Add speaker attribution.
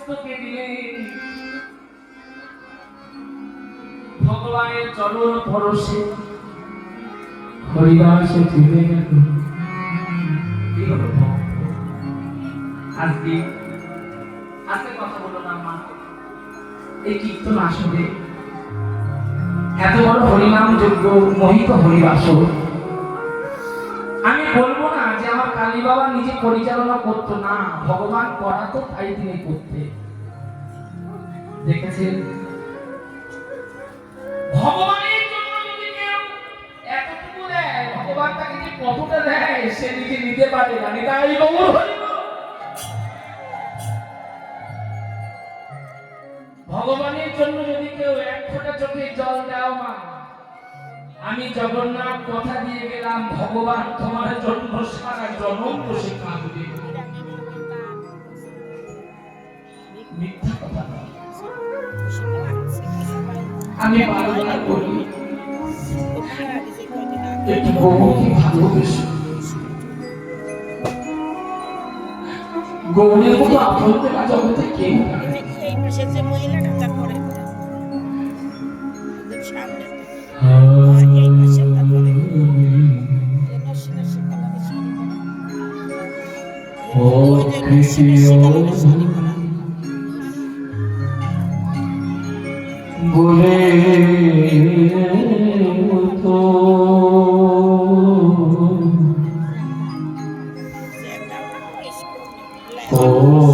Speaker 1: মস্তকে দিলেন ভগবানের চরণ পরশে হরিদাস ফিরে গেল। আজকে আজকে কথা বলো না মা, এই কীর্তন আসলে এত বড় হরিনাম যোগ্য মোহিত হরিবাসর। আমি বলবো না যে আমার কালী বাবা নিজে পরিচালনা করতো না, ভগবান করাতো তাই তিনি করতে। দেখেছেন ভগবানের জন্য যদি কেউ এতটুকু দেয়, ভগবান তাকে যে কতটা দেয় সে নিজে নিতে পারে না। তাই গৌর হরিব। ভগবানের জন্য যদি কেউ এক ফোঁটা চোখে জল দাও মা, আমি জগন্নাথ কথা দিয়ে গেলাম, ভগবান তোমার জন্য সারা জনম বসে কাঁদবে। মিথ্যা কথা না। আমি বারবার বলি একটু গৌরকে ভালোবেসে, গৌরের মতো আপনদের জগতে কেউ
Speaker 2: এই পাশে যে মহিলাটা তারপরে সামনে এই পাশে তারপরে
Speaker 1: বলে তো ও